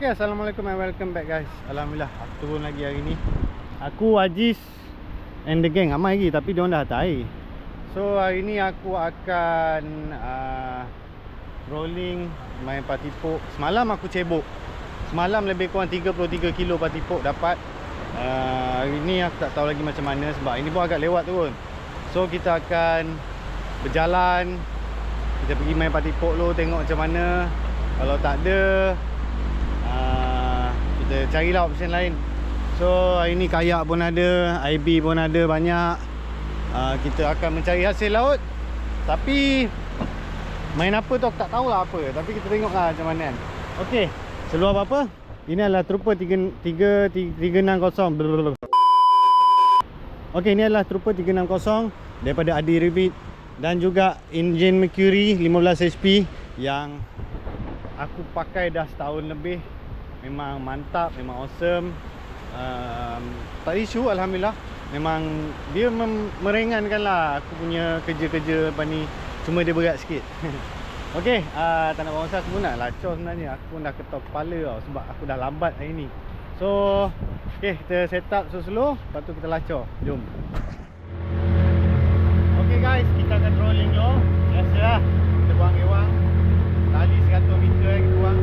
Okay, Assalamualaikum and welcome back guys. Alhamdulillah, aku turun lagi hari ni. Aku, Aziz and the gang ramai lagi, tapi diorang dah atas air. So hari ni aku akan rolling main patipuk. Semalam aku cebok. Semalam lebih kurang 33 kilo patipuk dapat. Hari ni aku tak tahu lagi macam mana sebab ini pun agak lewat turun. So kita akan berjalan, kita pergi main patipuk dulu, tengok macam mana. Kalau tak ada, kita carilah option lain. So hari ni kayak pun ada, IB pun ada banyak. Kita akan mencari hasil laut. Tapi main apa tu aku tak tahulah apa. Tapi kita tengoklah macam mana kan. Okey, seluar apa-apa, ini adalah Trooper 360. Okey, ini adalah Trooper 360 daripada Adi Ribit. Dan juga engine Mercury 15 HP yang aku pakai dah setahun lebih. Memang mantap, memang awesome. Tak isu, Alhamdulillah. Memang dia meringankan lah aku punya kerja-kerja lepas ni. Cuma dia berat sikit. Okey, tak nak bangsa, aku pun nak lacor sebenarnya. Aku pun dah ketok kepala tau, sebab aku dah lambat hari ni. So, okey, kita set up slow-slow, lepas tu kita lacor. Jom. Okey guys, kita akan rolling dulu. Biasalah, kita buang gewang. Tali 100 meter kita buang.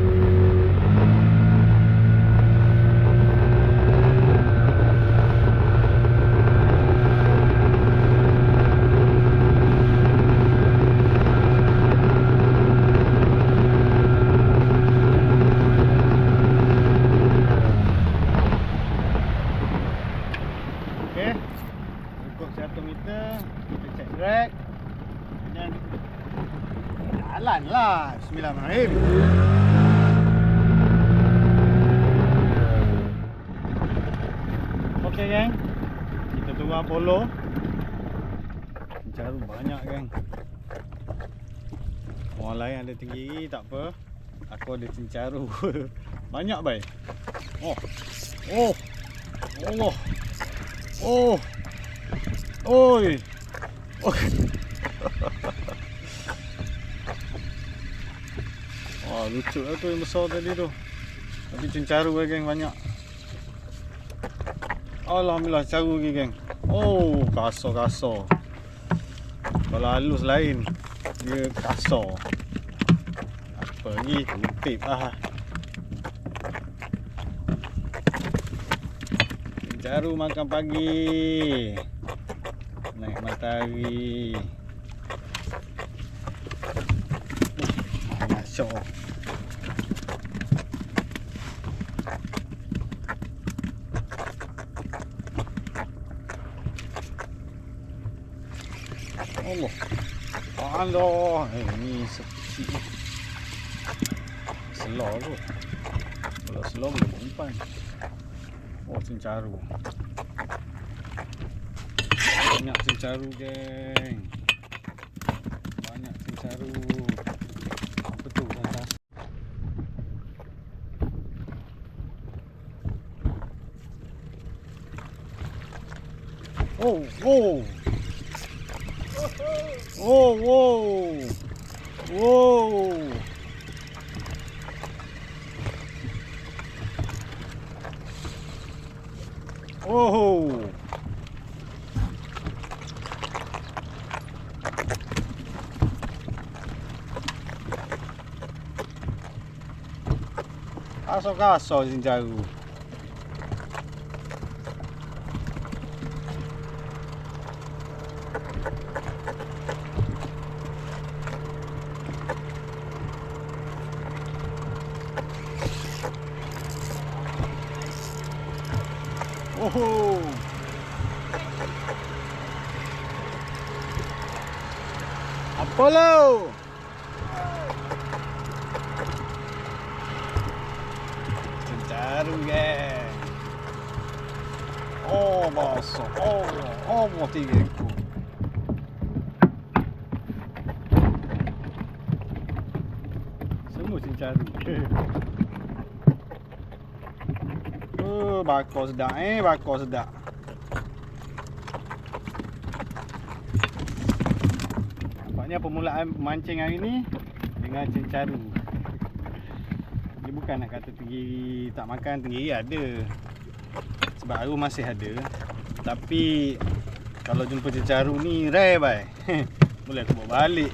Jalan lah. Bismillahirrahmanirrahim. Okey geng, kita turun polo. Caru banyak geng. Orang lain ada tinggi tak apa, aku ada cincaru. Banyak bai. Oh. Allah. Oi. Wah, lucu lah tu yang besar tadi tu. Tapi cincaru lah geng, banyak. Alhamdulillah, caru lagi geng. Oh, kasar. Kalau halus lain, dia kasar. Apa lagi, kutip lah. Cincaru makan pagi, naik matahari. Banyak syok. Allah. Ni sepi. Selor tu. Kalau selor boleh umpan. Oh, cincaru. Banyak cincaru geng. Banyak cincaru. Apa tu atas? Oh. Kasar cincaru. Apollo. Cincaru geng. Oh, basah. Oh, 3 ekor. Semua cincaru. Bakar sedap. Nampaknya permulaan mancing hari ni dengan cincaru. Dia bukan nak kata tenggiri tak makan, tenggiri ada. Sebab aru masih ada. Tapi kalau jumpa cecaru ni rare bai. Boleh aku bawa balik.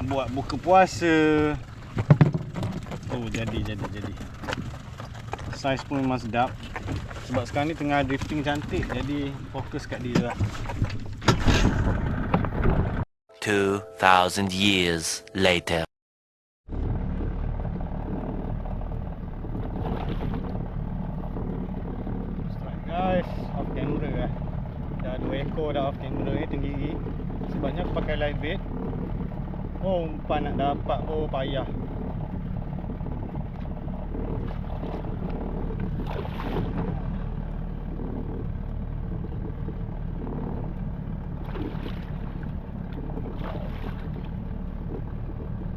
Buat buka puasa. Oh jadi. Saiz pun memang sedap. Sebab sekarang ni tengah drifting cantik, jadi fokus kat dia lah. 2,000 years later. Strike guys, off camera lah. Dah 2 ekor dah off camera ni tenggiri. Sebabnya aku pakai live bait. Oh, umpan nak dapat, oh payah.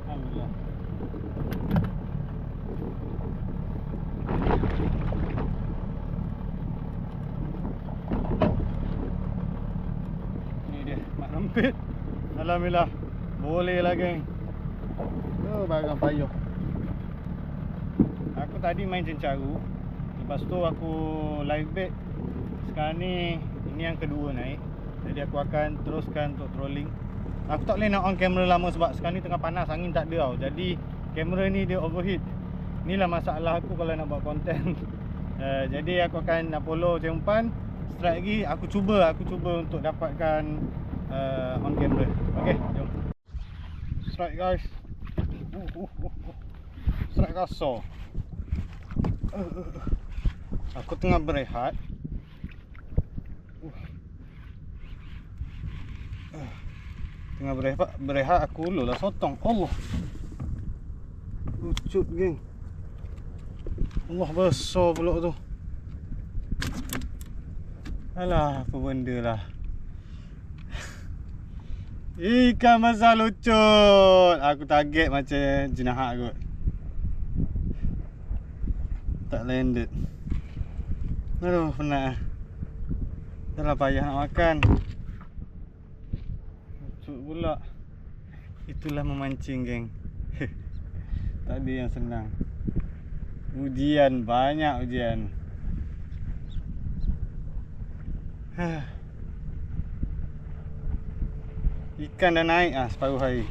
Alhamdulillah. Ni dia, mak rempit. Alhamdulillah. Boleh lah geng. Oh, barang payuh. Aku tadi main cencaru. Lepas tu aku live bait. Sekarang ni ini yang kedua naik. Jadi aku akan teruskan untuk trolling. Aku tak boleh nak on kamera lama sebab sekarang ni tengah panas, angin tak ada tau. Jadi kamera ni dia overheat. Inilah masalah aku kalau nak buat konten. Jadi aku akan nak follow je umpan. Strike lagi aku cuba untuk dapatkan on camera. Okey, jom. Strike guys. Strike kasar. Aku tengah berehat. Tengah berehat aku ulurlah sotong. Allah. Lucut geng. Allah, besar pula tu. Alah, apa benda lah. Ikan besar lucut. Aku target macam jenahat kot. Tak landed. Aduh, penat. Dah lah payah nak makan. Lucut pula. Itulah memancing geng. Tak ada yang senang. Ujian, banyak ujian. Ikan dah naik separuh hari.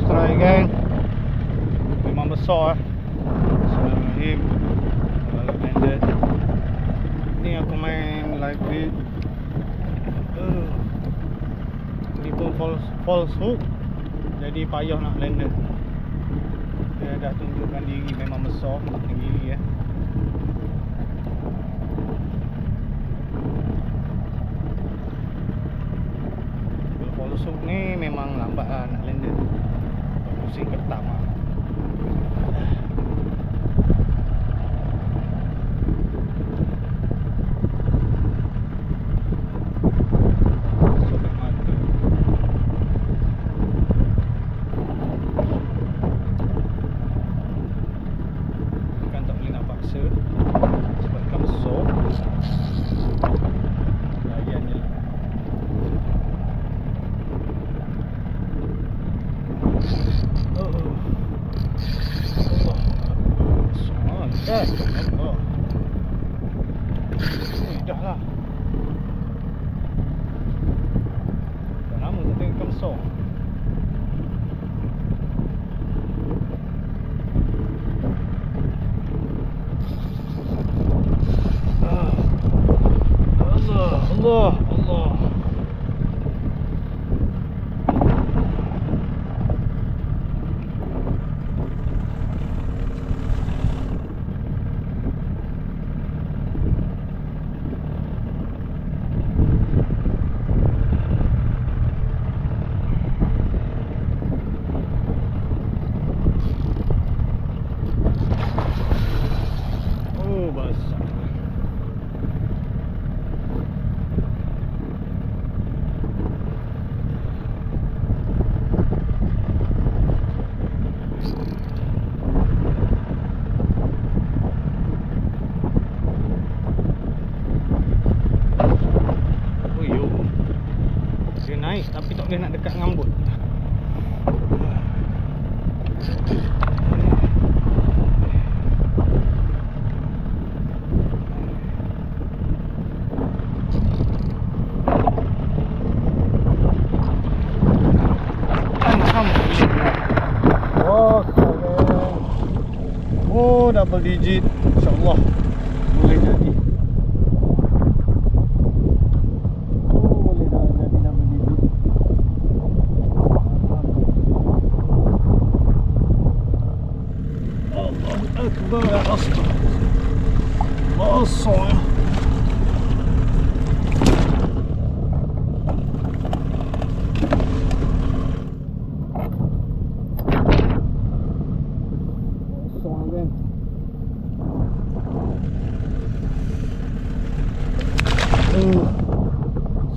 Strike geng. Memang besar Bismillahirrahmanirrahim. Landed. Ni aku main live bait. Ni pun false hook. Jadi payah nak landed. Dia dah tunjukkan diri memang besar tenggiri ya. False hook ni memang lambat lah nak landed. Pusing ketam lah. Sebab ikan besar. Layan je lah. Allah. Besar kan? Dah lah. Dah lama tak tengok ikan besar. Allah. Oh, basah. Dia naik tapi tak boleh nak dekat ngambut. double digit, insyaAllah boleh jadi. Boleh dah jadi double digit. Allahu Akbar. Astagfirullah.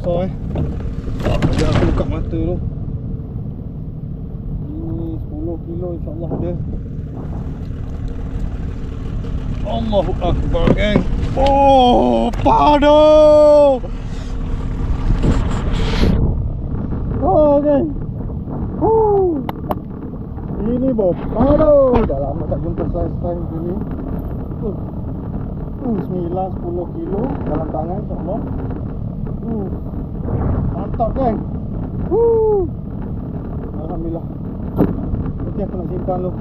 So sekejap aku buka mata tu. Ini 10 kilo insyaAllah ada. Allahu Akbar geng. Oh, padu. Oh geng. Ini padu. Dah lama tak jumpa saiz-saiz gini. 9-10 kilo dalam tangan insyaAllah. Mantap kan? Alhamdulillah. Nanti aku nak simpan tu.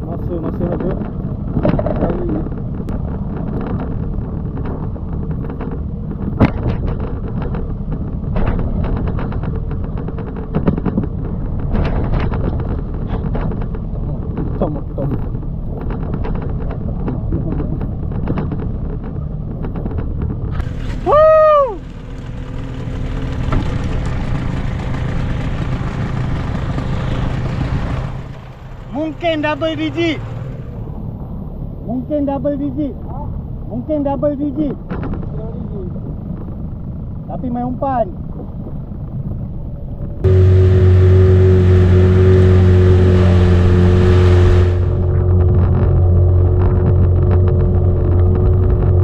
Masih ada kali ni. Hitam. Mungkin double digit. Mungkin double digit. Tapi main umpan.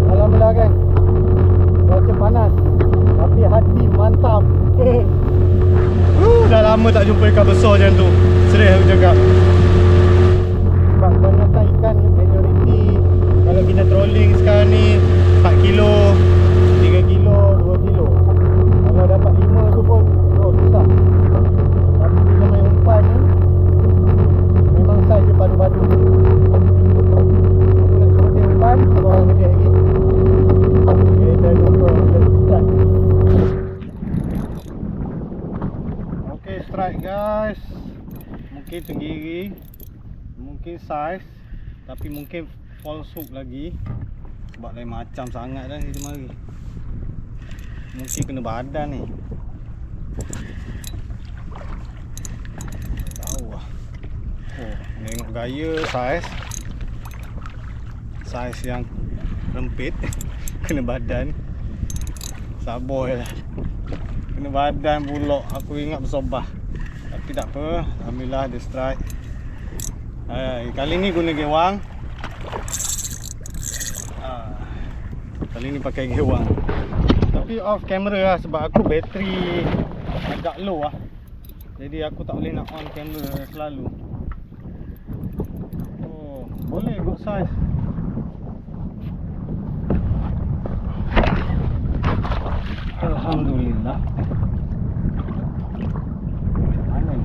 Alhamdulillah kan. Cuaca panas tapi hati mantap. Dah lama tak jumpa ikan besar macam tu. Serius aku cakap. Kebanyakan ikan majoriti kalau kita trolling sekarang ni 4 kilo, 3 kilo, 2 kilo. Kalau dapat 5 tu pun susah. Tapi bila main umpan ni memang saiz je padu-padu. Aku nak cuba tengok umpan kalau orang gede lagi. Okay, dah jumpa strike. Okay, strike guys. Mungkin tenggiri, mungkin saiz, tapi mungkin false hook lagi. Sebab lain macam sangat dah ni mari. Mungkin kena badan ni. Tahu lah. Oh, tengok gaya saiz yang rempit. Kena badan. Sabar lah. Kena badan bulok. Aku ingat bersobah. Tapi tak apa. Alhamdulillah ada strike. Kali ni guna gewang. Kali ni pakai gewang. Tapi off camera lah sebab aku bateri agak low lah. Jadi aku tak boleh nak on camera selalu. Oh, boleh good size. Alhamdulillah. Mana ni?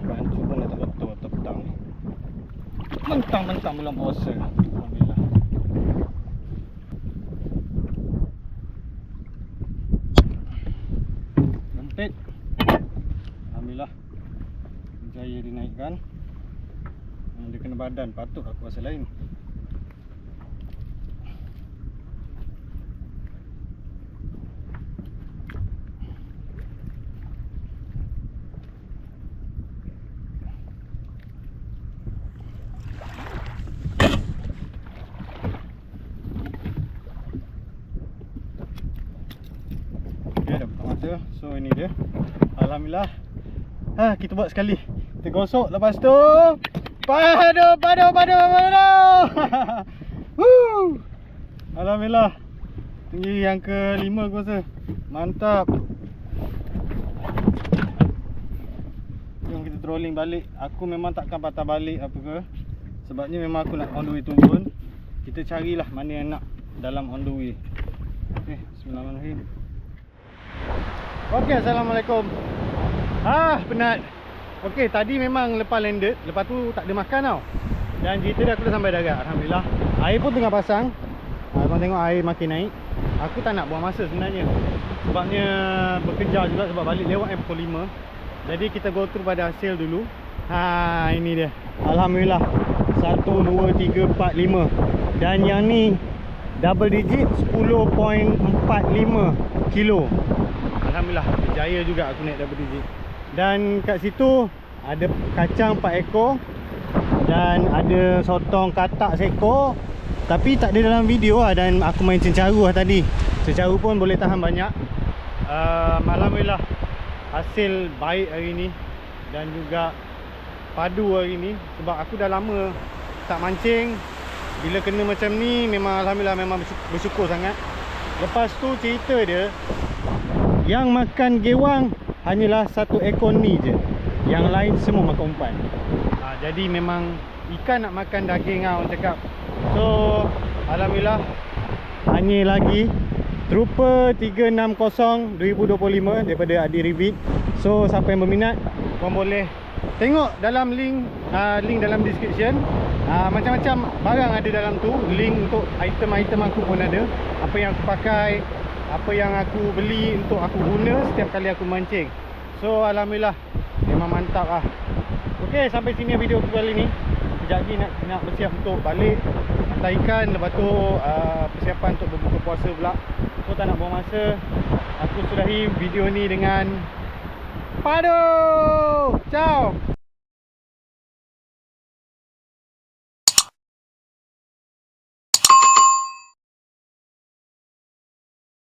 Bancu pun dah tak betul atau petang ni. Mentang-mentang bulan puasa. Alhamdulillah. Lempit. Alhamdulillah. Jaya dinaikkan. Dia kena badan, patut aku rasa lain. Okay, dah buka mata. So ini dia. Alhamdulillah. Kita buat sekali. Kita gosok, lepas tu padu. Alhamdulillah. Tinggi yang ke-5 aku rasa. Mantap. Jom kita trolling balik. Aku memang takkan patah balik apa ke. Sebabnya memang aku nak on the way turun. Kita carilah mana yang nak dalam on the way. Okay, bismillahirrahmanirrahim. Okay, assalamualaikum. Penat. Okay, tadi memang lepas landed, lepas tu tak ada makan tau. Dan cerita dia aku dah sampai darat, alhamdulillah. Air pun tengah pasang. Korang tengok air makin naik. Aku tak nak buang masa sebenarnya. Sebabnya bekerja juga, sebab balik lewat pukul 5. Jadi kita go through pada hasil dulu. Ini dia. Alhamdulillah 1, 2, 3, 4, 5. Dan yang ni double digit 10.45 kilo. Alhamdulillah, berjaya juga aku naik double digit. Dan kat situ ada kacang 4 ekor. Dan ada sotong katak seekor. Tapi tak ada dalam video lah. Dan aku main cencaru lah tadi. Cencaru pun boleh tahan banyak. Alhamdulillah, hasil baik hari ni. Dan juga padu hari ni. Sebab aku dah lama tak mancing. Bila kena macam ni, memang alhamdulillah, memang bersyukur sangat. Lepas tu cerita dia, yang makan gewang hanyalah 1 ekor ni je. Yang lain semua makan umpan. Jadi memang ikan nak makan daging lah, orang cakap. So alhamdulillah, hanya lagi Trooper 360 2025 daripada Adi Rivit. So siapa yang berminat, korang boleh tengok dalam link dalam description. Macam-macam barang ada dalam tu. Link untuk item-item aku pun ada. Apa yang aku pakai, apa yang aku beli untuk aku guna setiap kali aku mancing. So alhamdulillah, memang mantap lah. Okay, sampai sini video aku kali ni. Sekejap lagi nak bersiap untuk balik hantar ikan. Lepas tu persiapan untuk berbuka puasa pula. So tak nak buang masa, aku sudahi video ni dengan padu. Ciao.